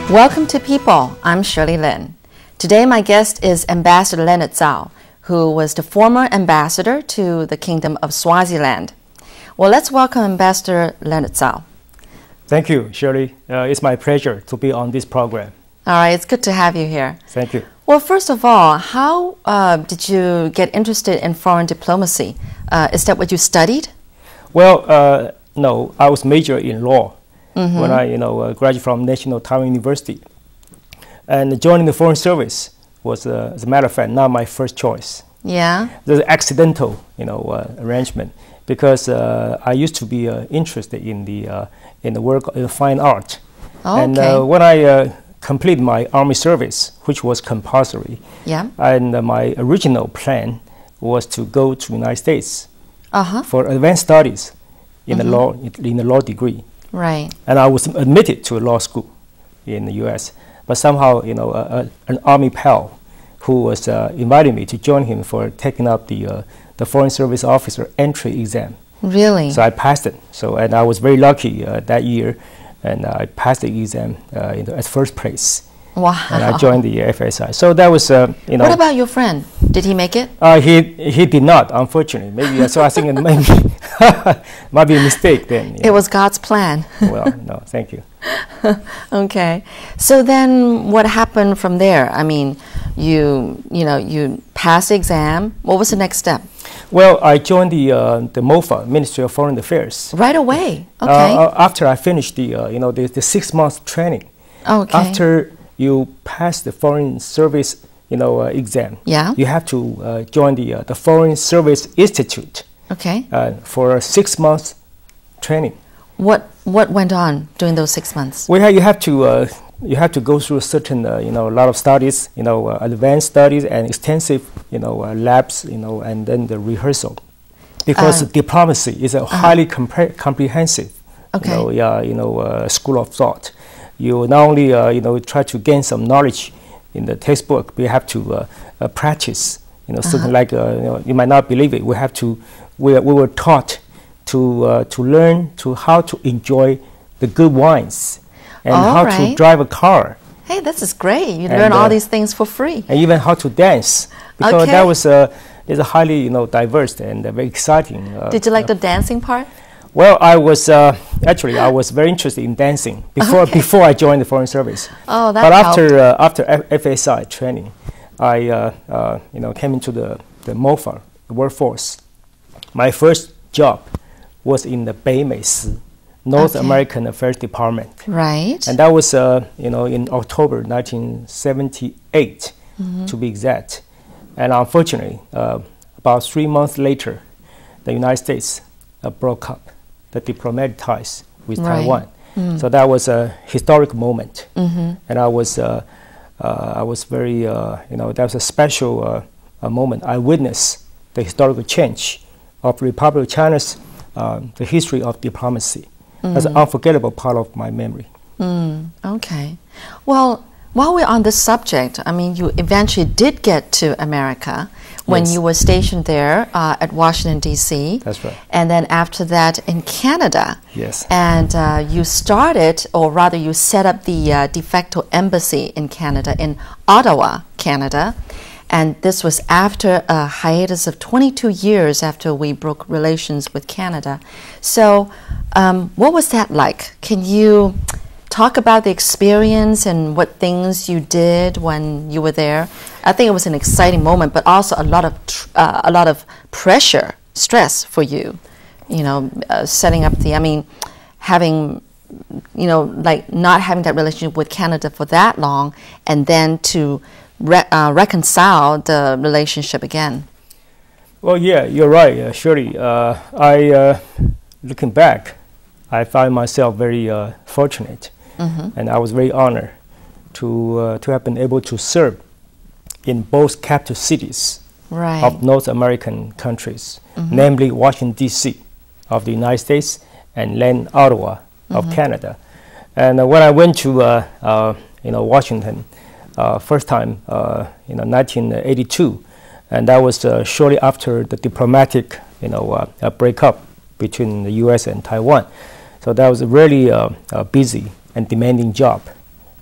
Welcome to People. I'm Shirley Lin. Today my guest is Ambassador Leonard Chao, who was the former ambassador to the Kingdom of Swaziland. Well, let's welcome Ambassador Leonard Chao. Thank you, Shirley. It's my pleasure to be on this program. All right, it's good to have you here. Thank you. Well, first of all, how did you get interested in foreign diplomacy? Is that what you studied? Well, no, I was major in law when I graduated from National Taiwan University. And joining the Foreign Service was, as a matter of fact, not my first choice. Yeah. It was an accidental, arrangement because I used to be interested in the work of fine art. Oh, and okay. when I completed my Army service, which was compulsory, Yeah. and my original plan was to go to the United States for advanced studies in the law degree. Right. And I was admitted to a law school in the U.S. But somehow, an Army pal who was inviting me to join him for taking up the Foreign Service Officer entry exam. Really? So I passed it. And I was very lucky that year, and I passed the exam at first place. Wow. And I joined the FSI. So that was, What about your friend? Did he make it? He did not, unfortunately. Maybe so. I think it might be a mistake then. It was God's plan. Well, no, thank you. Okay. So then what happened from there? I mean, you passed the exam. What was the next step? Well, I joined the MOFA, Ministry of Foreign Affairs. Right away. Okay. After I finished the 6 months training. Okay. After you pass the Foreign Service exam, Yeah. you have to join the Foreign Service Institute. Okay. For a 6 months training. What went on during those 6 months? Well, you have to go through a certain a lot of studies, advanced studies and extensive labs, and then the rehearsal, because diplomacy is a highly comprehensive school of thought. You not only try to gain some knowledge in the textbook, but you have to practice. Something like you might not believe it. We were taught to learn how to enjoy the good wines and how to drive a car. Hey, this is great. You learn all these things for free. And even how to dance, because that was is a highly diverse and very exciting. Did you like the dancing part? Well, I was actually I was very interested in dancing before I joined the Foreign Service. Oh, that But after FSI training, I came into the MOFA, the workforce. My first job was in the Beimei North American Affairs Department. Right. And that was in October 1978 to be exact. And unfortunately, about 3 months later, the United States broke up the diplomatic ties with Taiwan. So that was a historic moment. And I was very that was a special moment. I witnessed the historical change of Republic of China's the history of diplomacy. That's an unforgettable part of my memory. Okay. Well, while we're on this subject, I mean, you eventually did get to America when you were stationed there at Washington, D.C. That's right. And then after that in Canada. Yes. And you started, or rather you set up the de facto embassy in Canada, in Ottawa, Canada. And this was after a hiatus of 22 years after we broke relations with Canada. So what was that like? Can you talk about the experience and what things you did when you were there? I think it was an exciting moment, but also a lot of pressure, stress for you. Setting up having, not having that relationship with Canada for that long, and then to reconcile the relationship again. Well, yeah, you're right, Shirley. Looking back, I found myself very fortunate, and I was very honored to have been able to serve in both capital cities of North American countries, namely Washington, D.C. of the United States and then Ottawa of Canada. And when I went to Washington, first time, 1982, and that was shortly after the diplomatic, breakup between the U.S. and Taiwan. So that was a really busy and demanding job.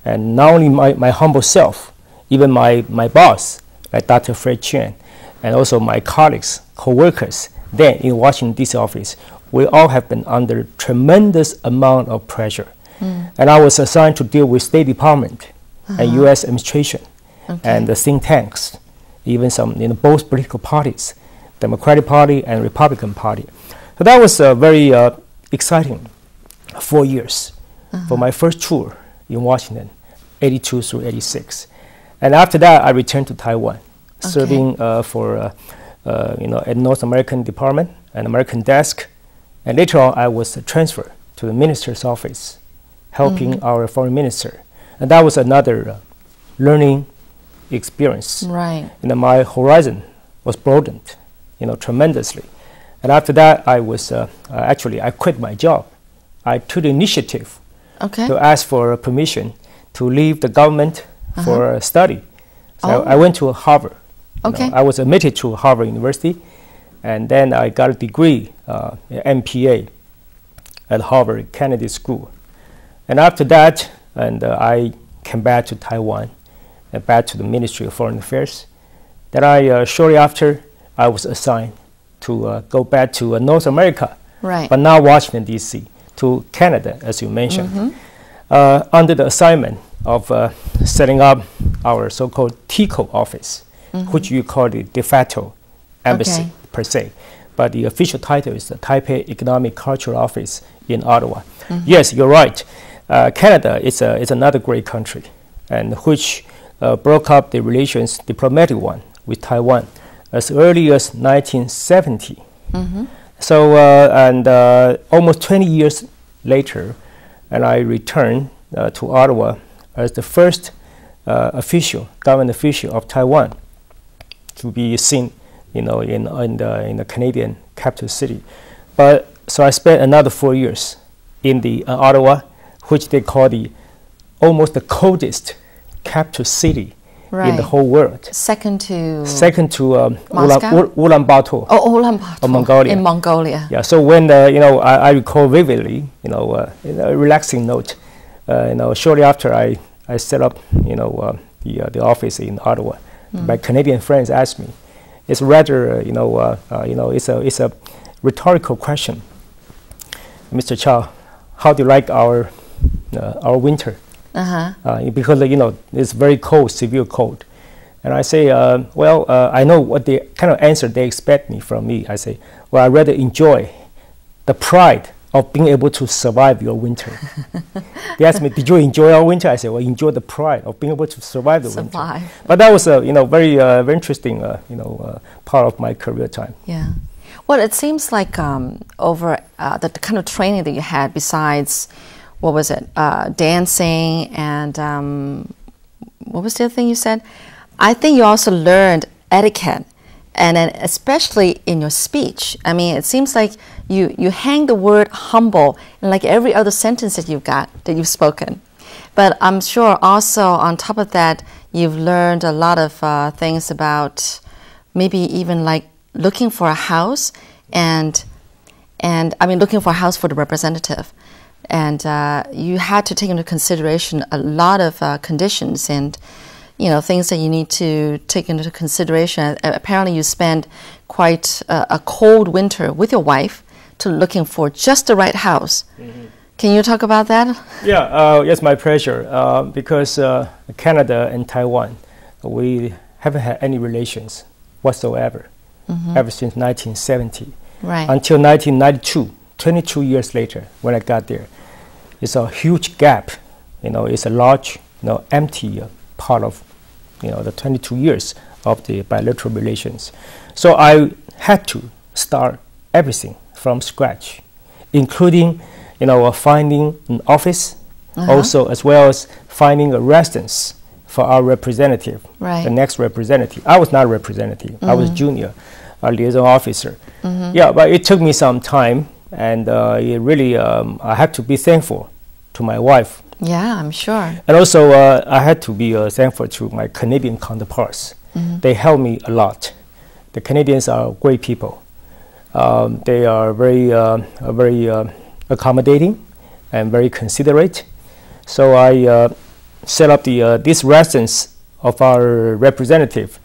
And not only my humble self, even my boss, like Dr. Fred Chen, and also my colleagues, co-workers, then in Washington, D.C. office, we all have been under tremendous amount of pressure. And I was assigned to deal with State Department and U.S. administration and the think tanks, even some in both political parties, Democratic Party and Republican Party. So that was very exciting 4 years for my first tour in Washington, 82 through 86. And after that, I returned to Taiwan, serving for at North American Department and American Desk. And later on, I was transferred to the minister's office, helping our foreign minister. And that was another learning experience. Right. My horizon was broadened, tremendously. And after that, I was actually, I quit my job. I took the initiative to ask for permission to leave the government for study. So I went to Harvard. I was admitted to Harvard University, and then I got a degree, MPA, at Harvard Kennedy School. And after that, I came back to Taiwan, and back to the Ministry of Foreign Affairs. Then shortly after, I was assigned to go back to North America, but now Washington, D.C., to Canada, as you mentioned, under the assignment of setting up our so-called TICO office, which you call the de facto embassy per se. But the official title is the Taipei Economic Cultural Office in Ottawa. Yes, you're right. Canada is another great country, and which broke up the relations, diplomatic one, with Taiwan as early as 1970. So, almost 20 years later, and I returned to Ottawa as the first government official of Taiwan to be seen, in the Canadian capital city. But so I spent another 4 years in the Ottawa, which they call almost the coldest capital city in the whole world. Second to Ulaanbaatar. Oh, Ulaanbaatar. Mongolia. In Mongolia. Yeah. So when I recall vividly, a relaxing note. Shortly after I set up, the office in Ottawa, my Canadian friends asked me. It's rather, it's a rhetorical question. Mr. Chao, how do you like our winter? Because it's very cold, severe cold. And I say, I know what the kind of answer they expect from me. I say, well, I rather enjoy the pride of being able to survive your winter. They asked me, did you enjoy our winter? I said, well, enjoy the pride of being able to survive the winter. But that was a very interesting part of my career time. Yeah. Well, it seems like over the kind of training that you had, besides, what was it, dancing and what was the other thing you said? I think you also learned etiquette, and then especially in your speech. I mean, it seems like you hang the word humble in like every other sentence that you've spoken. But I'm sure also on top of that, you've learned a lot of things about maybe even like looking for a house and I mean looking for a house for the representative. And you had to take into consideration a lot of conditions and things that you need to take into consideration. Apparently you spent quite a cold winter with your wife to looking for just the right house. Can you talk about that? Yeah, yes, my pleasure. Because Canada and Taiwan, we haven't had any relations whatsoever ever since 1970. Right. Until 1992, 22 years later, when I got there. It's a huge gap. It's a large, empty part of, the 22 years of the bilateral relations. So I had to start everything from scratch, including, finding an office, also as well as finding a residence for our representative, the next representative. I was not a representative. I was junior liaison officer. Yeah, but it took me some time, and it really, I have to be thankful to my wife. Yeah, I'm sure. And also, I had to be thankful to my Canadian counterparts. They helped me a lot. The Canadians are great people. They are very accommodating and very considerate. So I set up this residence of our representative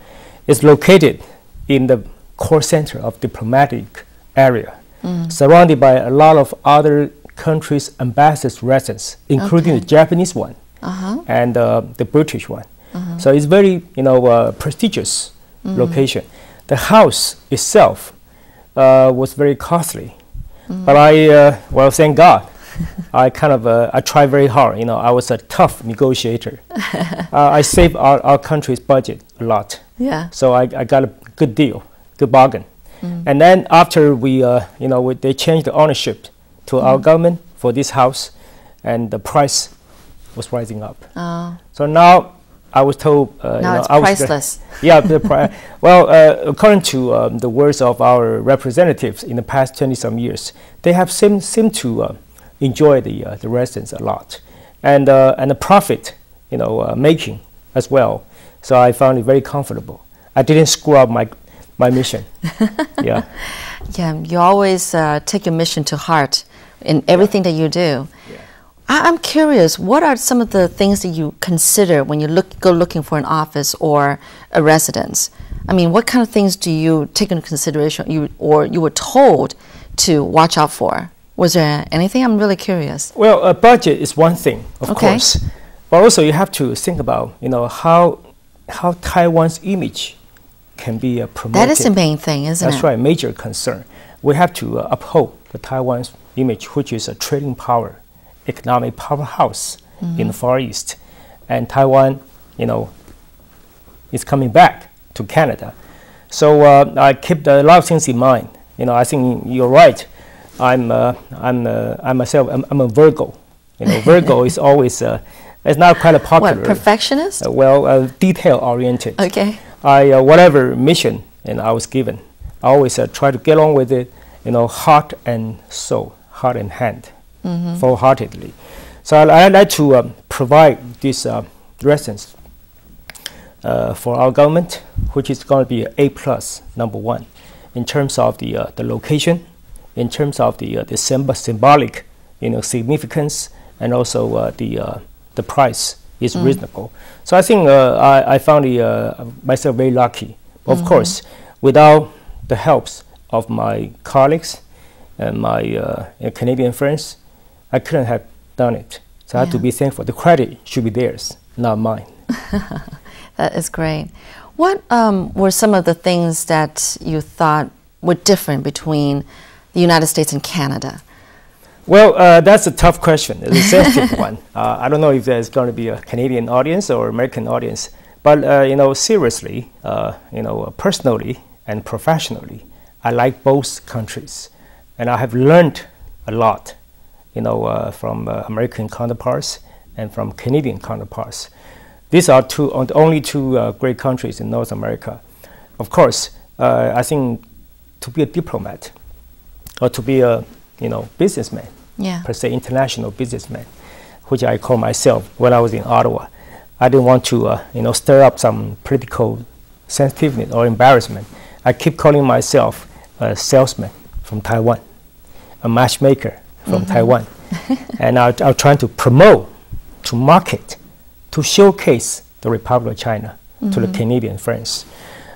is located in the core center of diplomatic area, surrounded by a lot of other countries' ambassadors' residence, including the Japanese one and the British one. So it's very, prestigious location. The house itself was very costly, but well, thank God, I tried very hard. I was a tough negotiator. I saved our country's budget a lot. Yeah. So I got a good deal, good bargain. And then after they changed the ownership to our government for this house, and the price was rising up. So now I was told now it's priceless. Yeah, well, according to the words of our representatives in the past 20-some years, they have seemed to enjoy the residence a lot, and the profit making as well. So I found it very comfortable. I didn't screw up my mission. Yeah. Yeah, you always take your mission to heart in everything that you do. Yeah. I'm curious, what are some of the things that you consider when you go looking for an office or a residence? I mean, what kind of things do you take into consideration you were told to watch out for? Was there anything? I'm really curious. Well, a budget is one thing, of course, but also you have to think about how Taiwan's image can be promoted. That is the main thing, isn't it? That's right, major concern. We have to uphold the Taiwan's image, which is a trading power, economic powerhouse in the Far East, and Taiwan, is coming back to Canada. So I keep a lot of things in mind. I think you're right. I'm myself. I'm a Virgo. Virgo is always it's not quite a popular. What, perfectionist? Detail oriented. Okay. Whatever mission I was given, I always try to get on with it. Heart and soul, heart and hand, full-heartedly. So I like to provide this residence for our government, which is going to be A+, number one, in terms of the location, in terms of the symbolic, significance, and also the price is reasonable. So I think I found myself very lucky. Of course, without the helps of my colleagues and my Canadian friends, I couldn't have done it. So I have to be thankful. The credit should be theirs, not mine. That is great. What were some of the things that you thought were different between the United States and Canada? Well, that's a tough question. It's a sensitive one. I don't know if there's going to be a Canadian audience or American audience, but seriously, personally and professionally, I like both countries, and I have learned a lot, from American counterparts and from Canadian counterparts. These are only two great countries in North America. Of course, I think to be a diplomat or to be a businessman, per se international businessman, which I call myself when I was in Ottawa, I didn't want to stir up some political sensitiveness or embarrassment. I keep calling myself a salesman from Taiwan, a matchmaker from Taiwan, and I'm trying to promote, to market, to showcase the Republic of China to the Canadian friends.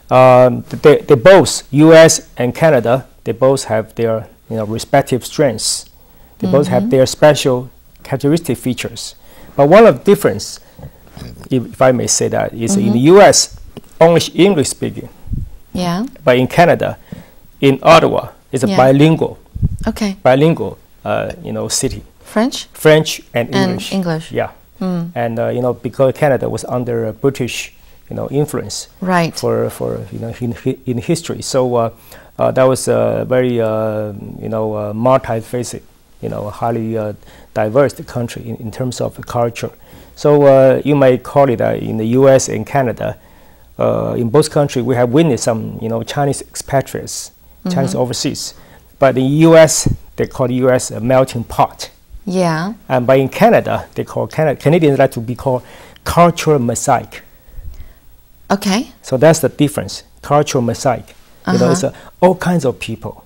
They both, U.S. and Canada, they both have their respective strengths. They both have their special characteristic features. But one of the difference, if I may say that, is in the U.S., only English speaking. Yeah. But in Canada, in Ottawa, it's a bilingual. Okay. Bilingual, city. French and English. English. Yeah. And because Canada was under British, influence. Right. For in history, so that was a very multi-faceted, highly diverse country in terms of culture. So you may call it in the U.S. and Canada. In both countries, we have witnessed some Chinese expatriates, Chinese overseas. But in the U.S., they call the U.S. a melting pot. Yeah. And but in Canada, they call Canadians like to be called cultural mosaic. Okay. So that's the difference. Cultural mosaic. It's all kinds of people